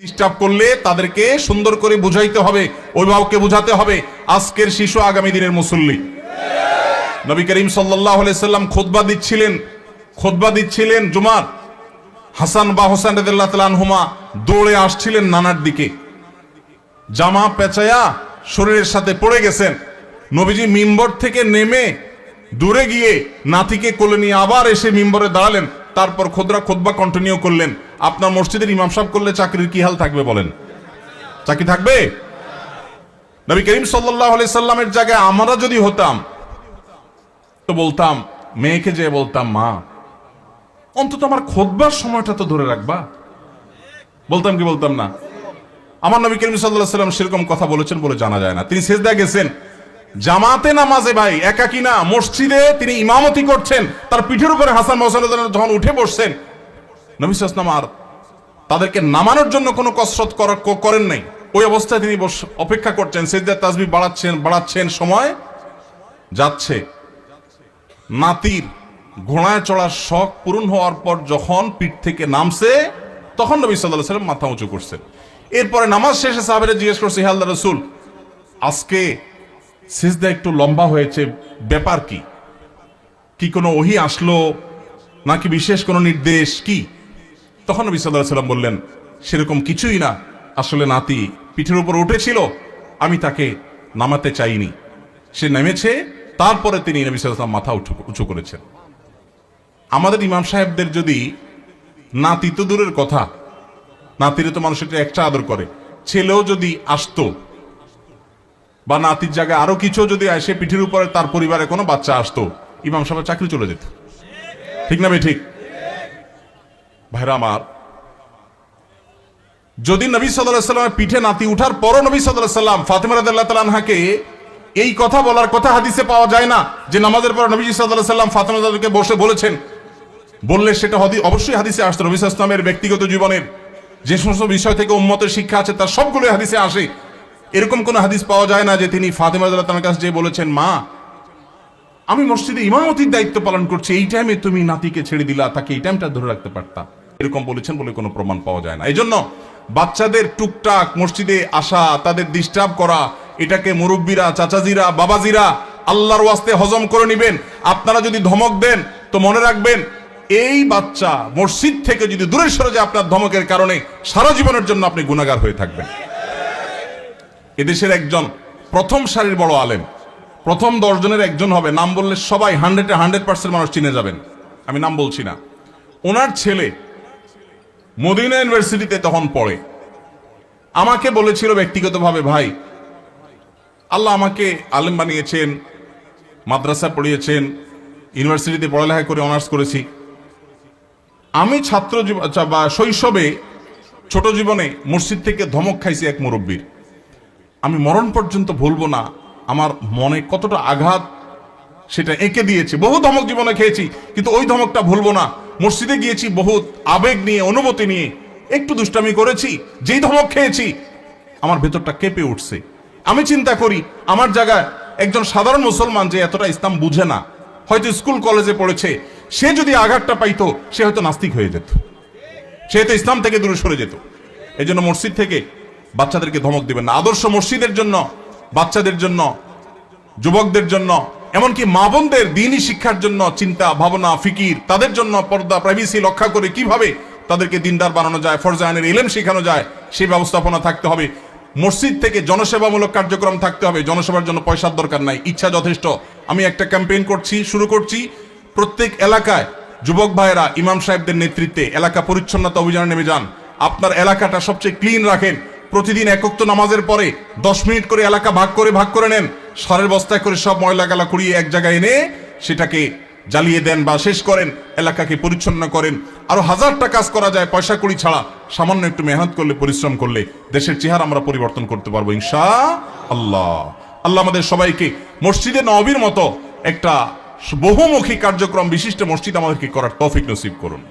Disturb করলে তাদেরকে সুন্দর করে বুঝাইতে হবে, অভিভাবককে বুঝাতে হবে। আজকের শিশু আগামী দিনের মুসল্লি। নবী করিম সাল্লাল্লাহু আলাইহি সাল্লাম খুতবা দিচ্ছিলেন জুমার। হাসান বা হোসেন রাদিয়াল্লাহু তাআলা আনহুমা দৌড়ে আসছিলেন নানার দিকে, জামা পেঁচায়া শরীরের সাথে পড়ে গেছেন। নবীজি মিম্বর থেকে নেমে দূরে গিয়ে নাতিকে কোলে নিয়ে আবার এসে মিম্বরে দাঁড়ালেন। তারপর খুতবা কন্টিনিউ করলেন। আপনার মসজিদের ইমাম সাহেব করলে চাকরির কি হাল থাকবে বলেন? চাকরি থাকবে? নবী করিম সাল্লাল্লাহু আলাইহি সাল্লামের জায়গায় আমরা যদি হতাম তো বলতাম, মেয়েকে যে বলতাম, মা অন্তত আমার খুতবার সময়টা তো ধরে রাখবা। বলতাম কি বলতাম না? আমার নবী করিম সাল্লাল্লাহু আলাইহি সাল্লাম সেরকম কথা বলেছেন বলে জানা যায় না। তিনি সিজদায় গেছেন জামাতে নামাজে, ভাই একাকী না, মসজিদে তিনি ইমামতি করছেন। তার পিঠের উপরে হাসান হোসেন যখন উঠে বসছেন, নবী সাল্লাল্লাহু আলাইহি ওয়াসাল্লাম আর তাদেরকে নামানোর জন্য কোনো কসরত করেন নাই। ওই অবস্থায় তিনি অপেক্ষা করছেন, সিজদায় তাসবিহ বাড়াচ্ছেন। সময় যাচ্ছে, নাতির ঘোড়ায় চড়ার শখ পূরণ হওয়ার পর যখন পিঠ থেকে নামছে, তখন নবী সাল্লাল্লাহু আলাইহি ওয়াসাল্লাম মাথা উঁচু করছেন। এরপরে নামাজ শেষে সাহাবীরা জিজ্ঞেস করছে, হে আল্লাহর রাসূল, আজকে সিজদা একটু লম্বা হয়েছে, ব্যাপার কি? কি কোনো ওহী আসলো নাকি বিশেষ কোনো নির্দেশ কি? তখন নবী সাল্লাল্লাহু আলাইহি ওয়াসাল্লাম বললেন, সেরকম কিছুই না, আসলে নাতি পিঠের উপর উঠেছিল, আমি তাকে নামাতে চাইনি, সে নেমেছে। তারপরে তিনি নবী সাল্লাল্লাহু আলাইহি ওয়াসাল্লাম মাথা উঁচু করেছেন। আমাদের ইমাম সাহেবদের যদি নাতি তো দূরের কথা, নাতিরে তো মানুষ একটা আদর করে, ছেলেও যদি আসতো বা নাতির জায়গায় আরো কিছু যদি আসে, পিঠের উপরে তার পরিবারে কোনো বাচ্চা আসতো, ইমাম সাহেবের চাকরি চলে যেত। ঠিক না ভাই? ঠিক ভাইরা আমার, যদি নবী সাল্লাল্লাহু আলাইহি ওয়াসাল্লামের পিঠে নাতি উঠার পরও নবী সাল্লাল্লাহু আলাইহি ওয়াসাল্লাম ফাতেমা রাদিয়াল্লাহু তাআলা আনহাকে এই কথা বলার কথা হাদিসে পাওয়া যায় না যে নামাজের পর নবী সাল্লাল্লাহু আলাইহি ওয়াসাল্লাম ফাতেমা রাদিয়াল্লাহু বসে বলেছেন। বললে সেটা অবশ্যই হাদিসে আসতো। নবী সাল্লাল্লাহু আলাইহি ওয়াসাল্লামের ব্যক্তিগত জীবনের যে সমস্ত বিষয় থেকে উম্মতের শিক্ষা আছে তার সবগুলো হাদিসে আসে। এরকম কোন হাদিস পাওয়া যায় না যে তিনি ফাতেমা রাদিয়াল্লাহু তাআলার কাছে যে বলেছেন, মা আমি মসজিদে ইমামতির দায়িত্ব পালন করছি, এই টাইমে তুমি নাতিকে ছেড়ে দিলা, তাকে এই টাইমটা ধরে রাখতে পারতা। এরকম বলেছেন বলে কোনো প্রমাণ পাওয়া যায় না। এই জন্য বাচ্চাদের টুকটাক মসজিদে আসা, তাদের ডিস্টার্ব করা, এটাকে মুরব্বীরা, চাচাজিরা, বাবাজিরা আল্লাহর ওয়াস্তে হজম করে নেবেন। আপনারা যদি ধমক দেন তো মনে রাখবেন, এই বাচ্চা মসজিদ থেকে যদি দূরে সরে যায় আপনার ধমকের কারণে, সারা জীবনের জন্য আপনি গুনাহগার হয়ে থাকবেন। এদেশের একজন প্রথম সারির বড় আলেম, প্রথম 10 জনের একজন হবে, নাম বললে সবাই 100% মানুষ চিনে যাবেন, আমি নাম বলছি না। ওনার ছেলে মদিনা ইউনিভার্সিটিতে তখন পড়ে। আমাকে বলেছিল ব্যক্তিগতভাবে, ভাই আল্লাহ আমাকে আলেম বানিয়েছেন, মাদ্রাসা পড়িয়েছেন, ইউনিভার্সিটিতে পড়ালেখা করে অনার্স করেছি। আমি ছাত্র বা শৈশবে ছোট জীবনে মসজিদ থেকে ধমক খাইছি এক মুরব্বীর। আমি মরণ পর্যন্ত ভুলবো না, আমার মনে কতটা আঘাত সেটা এঁকে দিয়েছে। বহু ধমক জীবনে খেয়েছি, কিন্তু ওই ধমকটা ভুলবো না। মসজিদে গিয়েছি বহুত আবেগ নিয়ে, অনুভূতি নিয়ে, একটু দুষ্টামি করেছি, যেই ধমক খেয়েছি আমার ভেতরটা কেঁপে উঠছে। আমি চিন্তা করি, আমার জায়গায় একজন সাধারণ মুসলমান যে এতটা ইসলাম বুঝে না, হয়তো স্কুল কলেজে পড়েছে, সে যদি আঘাতটা পাইতো সে হয়তো নাস্তিক হয়ে যেত, সে হয়তো ইসলাম থেকে দূরে সরে যেত। এই জন্য মসজিদ থেকে বাচ্চাদেরকে ধমক দিবেন না। আদর্শ মসজিদের জন্য, বাচ্চাদের জন্য, যুবকদের জন্য, এমনকি মা বোনদের দ্বীনি শিক্ষার জন্য চিন্তা ভাবনা, ফিকির, তাদের জন্য পর্দা, প্রাইভেসি রক্ষা করে কিভাবে তাদেরকে দিনদার বানানো যায়, ফরজে আইনের ইলম শেখানো যায়, সেই ব্যবস্থাপনা থাকতে হবে। মসজিদ থেকে জনসেবামূলক কার্যক্রম থাকতে হবে। জনসেবার জন্য পয়সার দরকার নাই, ইচ্ছা যথেষ্ট। আমি একটা ক্যাম্পেইন শুরু করছি, প্রত্যেক এলাকায় যুবক ভাইয়েরা ইমাম সাহেবদের নেতৃত্বে এলাকা পরিচ্ছন্নতা অভিযানে নেমে যান। আপনার এলাকাটা সবচেয়ে ক্লিন রাখেন। প্রতিদিন একক নামাজের পরে 10 মিনিট করে এলাকা ভাগ করে নেন। সারের বস্তায় করে সব ময়লা গালা কুড়িয়ে এক জায়গায় এনে সেটাকে জ্বালিয়ে দেন বা শেষ করেন, এলাকাকে পরিচ্ছন্ন করেন। আরো 1000টা কাজ করা যায় পয়সা কুড়ি ছাড়া। সামান্য একটু মেহনত করলে, পরিশ্রম করলে দেশের চেহারা আমরা পরিবর্তন করতে পারবো ইনশাআল্লাহ। আল্লাহ আমাদের সবাইকে মসজিদে নববীর মতো একটা বহুমুখী কার্যক্রম বিশিষ্ট মসজিদ আমাদেরকে করার তৌফিক নসিব করুন।